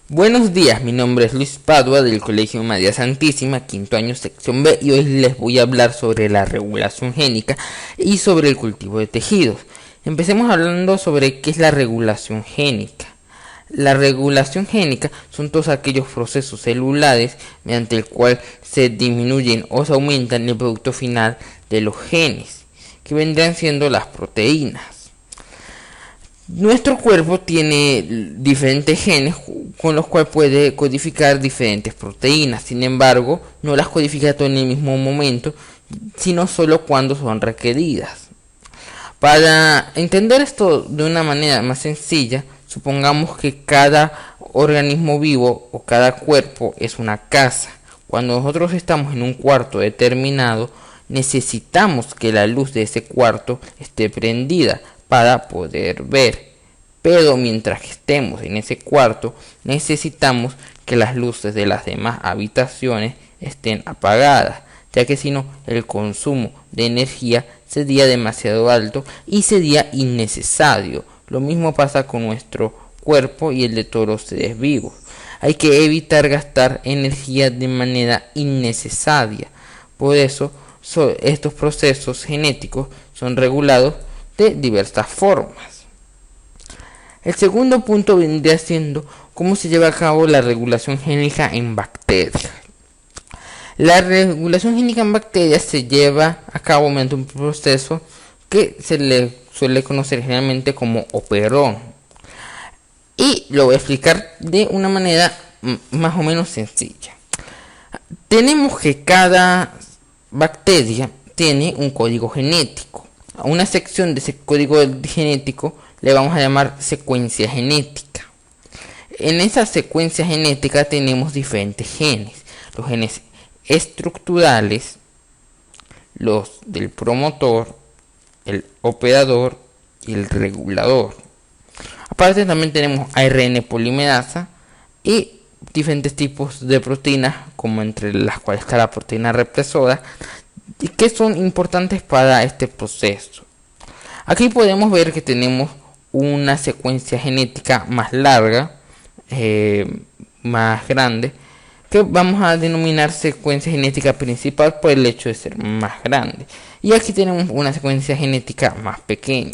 Buenos días, mi nombre es Luis Padua del Colegio María Santísima, quinto año sección B, y hoy les voy a hablar sobre la regulación génica y sobre el cultivo de tejidos. Empecemos hablando sobre qué es la regulación génica. La regulación génica son todos aquellos procesos celulares mediante el cual se disminuyen o se aumentan el producto final de los genes, que vendrán siendo las proteínas. Nuestro cuerpo tiene diferentes genes con los cuales puede codificar diferentes proteínas. Sin embargo, no las codifica todo en el mismo momento, sino solo cuando son requeridas. Para entender esto de una manera más sencilla, supongamos que cada organismo vivo o cada cuerpo es una casa. Cuando nosotros estamos en un cuarto determinado, necesitamos que la luz de ese cuarto esté prendida para poder ver, pero mientras que estemos en ese cuarto necesitamos que las luces de las demás habitaciones estén apagadas, ya que si no el consumo de energía sería demasiado alto y sería innecesario. Lo mismo pasa con nuestro cuerpo y el de todos los seres vivos. Hay que evitar gastar energía de manera innecesaria. Por eso estos procesos genéticos son regulados de diversas formas. El segundo punto vendría siendo cómo se lleva a cabo la regulación génica en bacterias. La regulación génica en bacterias se lleva a cabo mediante un proceso que se le suele conocer generalmente como operón. Y lo voy a explicar de una manera más o menos sencilla. Tenemos que cada bacteria tiene un código genético. A una sección de ese código genético le vamos a llamar secuencia genética. En esa secuencia genética tenemos diferentes genes. Los genes estructurales, los del promotor, el operador y el regulador. Aparte también tenemos ARN polimerasa y diferentes tipos de proteínas, como entre las cuales está la proteína represora, y que son importantes para este proceso. Aquí podemos ver que tenemos una secuencia genética más larga, más grande, que vamos a denominar secuencia genética principal por el hecho de ser más grande. Y aquí tenemos una secuencia genética más pequeña.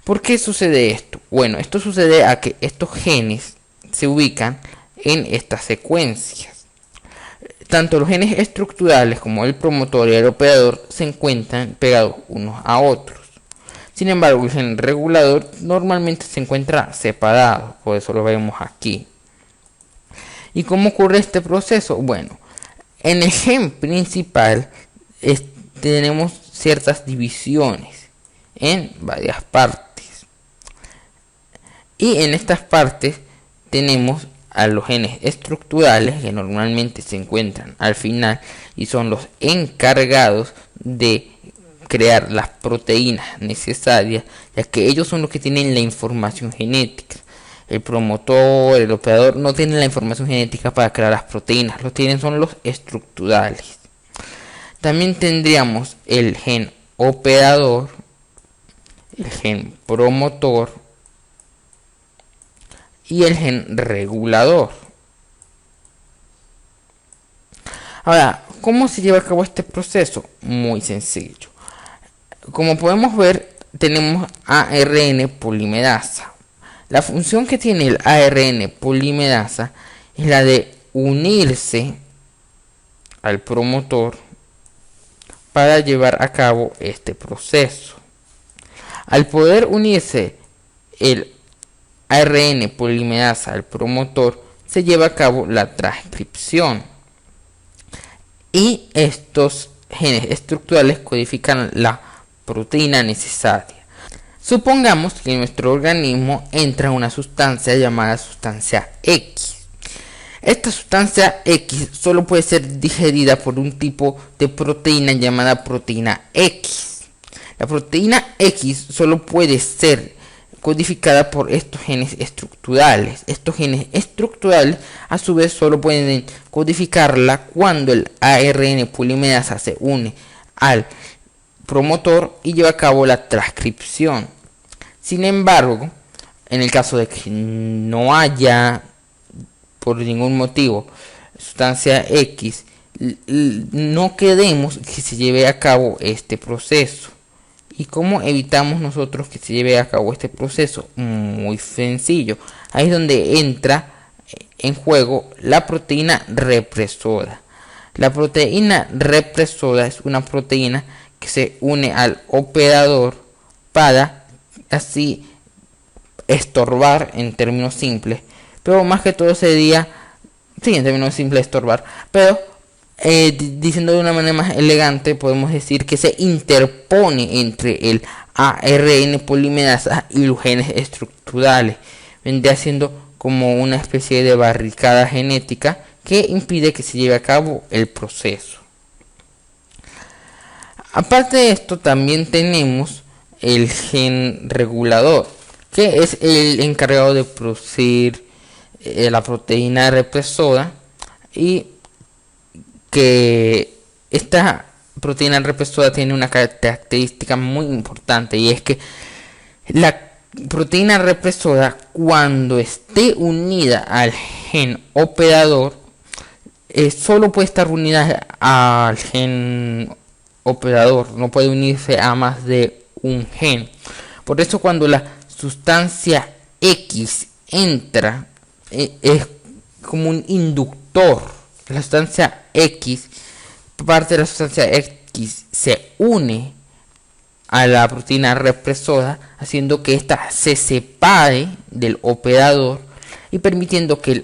¿Por qué sucede esto? Bueno, esto sucede a que estos genes se ubican en estas secuencias. Tanto los genes estructurales como el promotor y el operador se encuentran pegados unos a otros. Sin embargo, el gen regulador normalmente se encuentra separado, por eso lo vemos aquí. ¿Y cómo ocurre este proceso? Bueno, en el gen principal tenemos ciertas divisiones en varias partes. Y en estas partes tenemos a los genes estructurales, que normalmente se encuentran al final y son los encargados de crear las proteínas necesarias, ya que ellos son los que tienen la información genética. El promotor, el operador no tienen la información genética para crear las proteínas, lo tienen son los estructurales. También tendríamos el gen operador, el gen promotor y el gen regulador. Ahora, ¿cómo se lleva a cabo este proceso? Muy sencillo. Como podemos ver, tenemos ARN polimerasa. La función que tiene el ARN polimerasa es la de unirse al promotor para llevar a cabo este proceso. Al poder unirse el ARN polimerasa al promotor, se lleva a cabo la transcripción. Y estos genes estructurales codifican la proteína necesaria. Supongamos que en nuestro organismo entra una sustancia llamada sustancia X. Esta sustancia X solo puede ser digerida por un tipo de proteína llamada proteína X. La proteína X solo puede ser codificada por estos genes estructurales. Estos genes estructurales a su vez solo pueden codificarla cuando el ARN polimerasa se une al promotor y lleva a cabo la transcripción. Sin embargo, en el caso de que no haya por ningún motivo sustancia X, no queremos que se lleve a cabo este proceso. ¿Y cómo evitamos nosotros que se lleve a cabo este proceso? Muy sencillo. Ahí es donde entra en juego la proteína represora. La proteína represora es una proteína que se une al operador para así estorbar, en términos simples, pero más que todo sería, sí, en términos simples, estorbar, pero diciendo de una manera más elegante, podemos decir que se interpone entre el ARN polimerasa y los genes estructurales. Vendría siendo como una especie de barricada genética que impide que se lleve a cabo el proceso. Aparte de esto, también tenemos el gen regulador, que es el encargado de producir la proteína represora, y que esta proteína represora tiene una característica muy importante, y es que la proteína represora, cuando esté unida al gen operador, solo puede estar unida al gen operador, no puede unirse a más de un gen. Por eso cuando la sustancia X entra, es como un inductor. La sustancia X, parte de la sustancia X se une a la proteína represora, haciendo que ésta se separe del operador y permitiendo que el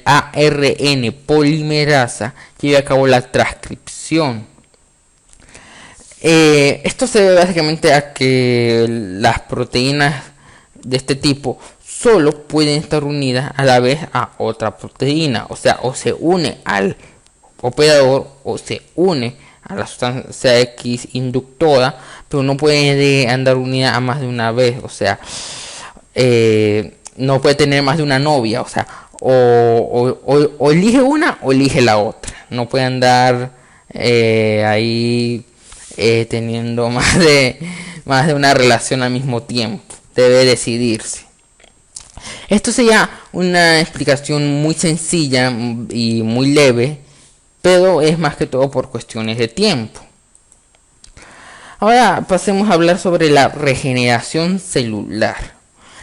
ARN polimerasa lleve a cabo la transcripción. Esto se debe básicamente a que las proteínas de este tipo solo pueden estar unidas a la vez a otra proteína, o sea, o se une al operador o se une a la sustancia X inductora, pero no puede andar unida a más de una vez, o sea, no puede tener más de una novia, o sea, o elige una o elige la otra, no puede andar ahí teniendo más de una relación al mismo tiempo, debe decidirse. Esto sería una explicación muy sencilla y muy leve, pero es más que todo por cuestiones de tiempo. Ahora pasemos a hablar sobre la regeneración celular.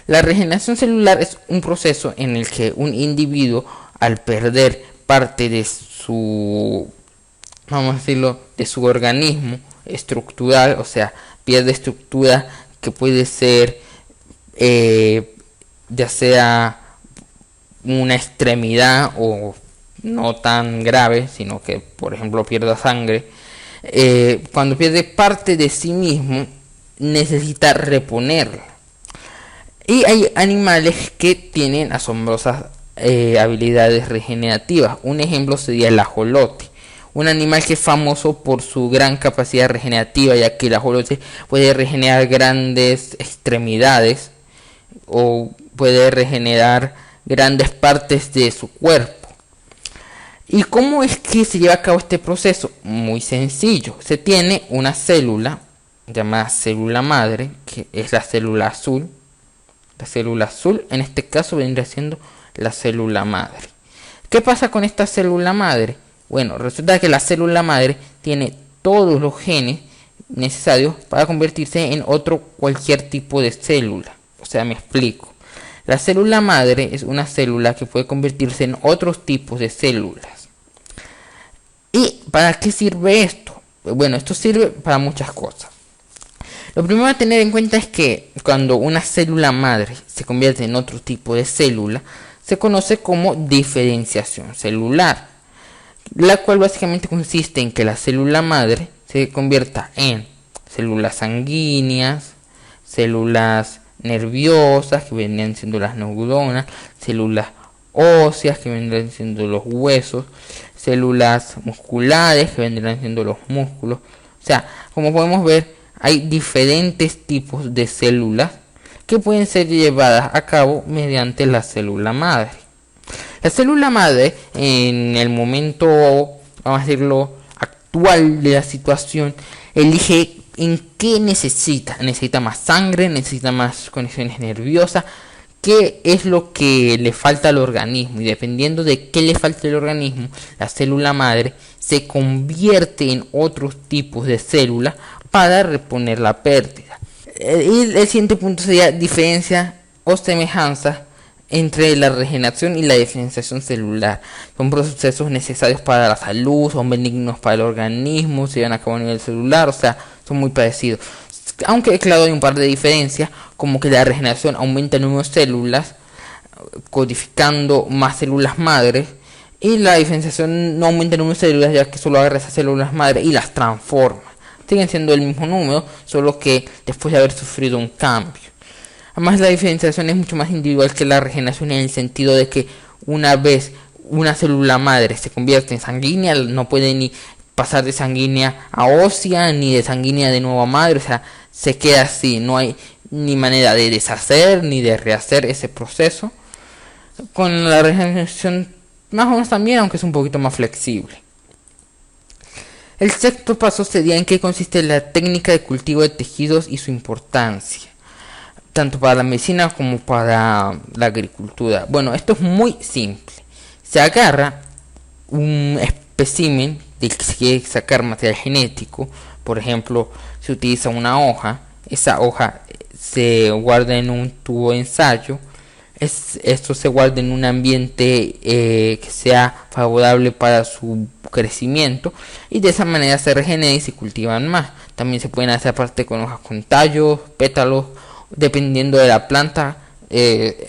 La regeneración celular es un proceso en el que un individuo, al perder parte de su, vamos a decirlo, de su organismo estructural, o sea, pierde estructura que puede ser ya sea una extremidad o no tan grave, sino que por ejemplo pierda sangre, cuando pierde parte de sí mismo necesita reponerla. Y hay animales que tienen asombrosas habilidades regenerativas. Un ejemplo sería el ajolote, un animal que es famoso por su gran capacidad regenerativa, ya que el ajolote puede regenerar grandes extremidades o puede regenerar grandes partes de su cuerpo. ¿Y cómo es que se lleva a cabo este proceso? Muy sencillo. Se tiene una célula llamada célula madre, que es la célula azul. La célula azul en este caso vendría siendo la célula madre. ¿Qué pasa con esta célula madre? Bueno, resulta que la célula madre tiene todos los genes necesarios para convertirse en cualquier tipo de célula. O sea, me explico. La célula madre es una célula que puede convertirse en otros tipos de células. ¿Y para qué sirve esto? Bueno, esto sirve para muchas cosas. Lo primero a tener en cuenta es que cuando una célula madre se convierte en otro tipo de célula, se conoce como diferenciación celular, la cual básicamente consiste en que la célula madre se convierta en células sanguíneas, células nerviosas, que vendrían siendo las neuronas, células óseas, que vendrían siendo los huesos, células musculares, que vendrían siendo los músculos. O sea, como podemos ver, hay diferentes tipos de células que pueden ser llevadas a cabo mediante la célula madre. La célula madre, en el momento, vamos a decirlo, actual de la situación, elige en qué necesita. Necesita más sangre, necesita más conexiones nerviosas, qué es lo que le falta al organismo, y dependiendo de qué le falta al organismo, la célula madre se convierte en otros tipos de células para reponer la pérdida. Y el siguiente punto sería diferencia o semejanza entre la regeneración y la diferenciación celular. Son procesos necesarios para la salud, son benignos para el organismo, se llevan a cabo a nivel celular, o sea, son muy parecidos. Aunque claro, hay un par de diferencias, como que la regeneración aumenta el número de células, codificando más células madres, y la diferenciación no aumenta el número de células, ya que solo agarra esas células madres y las transforma. Siguen siendo el mismo número, solo que después de haber sufrido un cambio. Además, la diferenciación es mucho más individual que la regeneración, en el sentido de que una vez una célula madre se convierte en sanguínea, no puede ni pasar de sanguínea a ósea, ni de sanguínea de nuevo a madre, o sea, se queda así, no hay ni manera de deshacer ni de rehacer ese proceso. Con la regeneración más o menos también, aunque es un poquito más flexible. El sexto paso sería en qué consiste la técnica de cultivo de tejidos y su importancia, tanto para la medicina como para la agricultura. Bueno, esto es muy simple. Se agarra un espécimen del que se quiere sacar material genético. Por ejemplo, se utiliza una hoja. Esa hoja se guarda en un tubo de ensayo. Esto se guarda en un ambiente que sea favorable para su crecimiento, y de esa manera se regenera y se cultivan más. También se pueden hacer aparte con hojas con tallos, pétalos, dependiendo de la planta.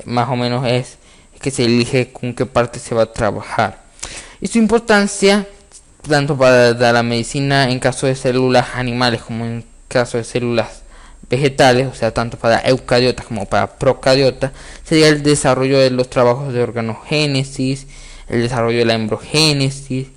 Más o menos es que se elige con qué parte se va a trabajar. Y su importancia tanto para la medicina en caso de células animales como en caso de células vegetales, o sea, tanto para eucariotas como para procariotas, sería el desarrollo de los trabajos de organogénesis, el desarrollo de la embriogénesis.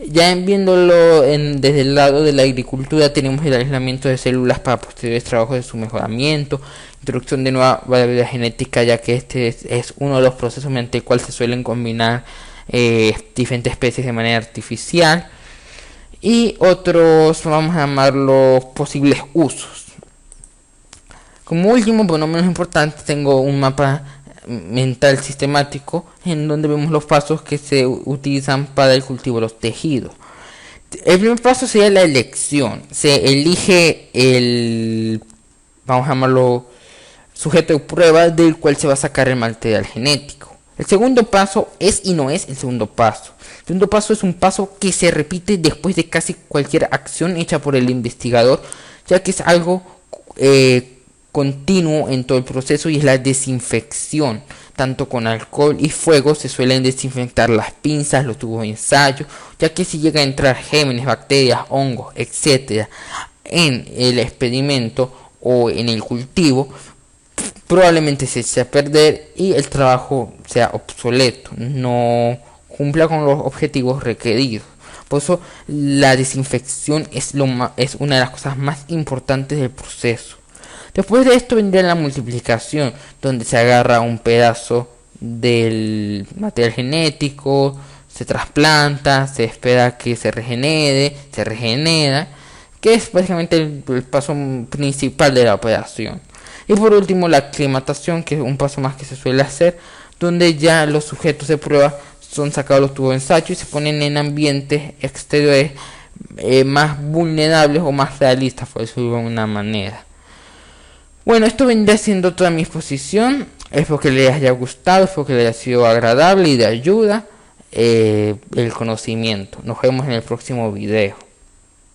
Ya viéndolo desde el lado de la agricultura, tenemos el aislamiento de células para posteriores trabajos de su mejoramiento, introducción de nueva variabilidad genética, ya que este es uno de los procesos mediante el cual se suelen combinar diferentes especies de manera artificial, y otros, vamos a llamarlos, posibles usos. Como último, pero no menos importante, tengo un mapa mental sistemático en donde vemos los pasos que se utilizan para el cultivo de los tejidos. El primer paso sería la elección. Se elige vamos a llamarlo, sujeto de prueba del cual se va a sacar el material genético. El segundo paso es y no es el segundo paso. El segundo paso es un paso que se repite después de casi cualquier acción hecha por el investigador, ya que es algo continuo en todo el proceso, y es la desinfección. Tanto con alcohol y fuego se suelen desinfectar las pinzas, los tubos de ensayo, ya que si llega a entrar gérmenes, bacterias, hongos, etcétera en el experimento o en el cultivo, probablemente se eche a perder y el trabajo sea obsoleto, no cumpla con los objetivos requeridos. Por eso la desinfección es una de las cosas más importantes del proceso. Después de esto vendría la multiplicación, donde se agarra un pedazo del material genético, se trasplanta, se espera que se regenera, que es básicamente el paso principal de la operación. Y por último, la aclimatación, que es un paso más que se suele hacer, donde ya los sujetos de prueba son sacados los tubos de ensayo y se ponen en ambientes exteriores más vulnerables o más realistas, por decirlo de una manera. Bueno, esto vendría siendo toda mi exposición. Espero que les haya gustado, espero que les haya sido agradable y de ayuda el conocimiento. Nos vemos en el próximo video.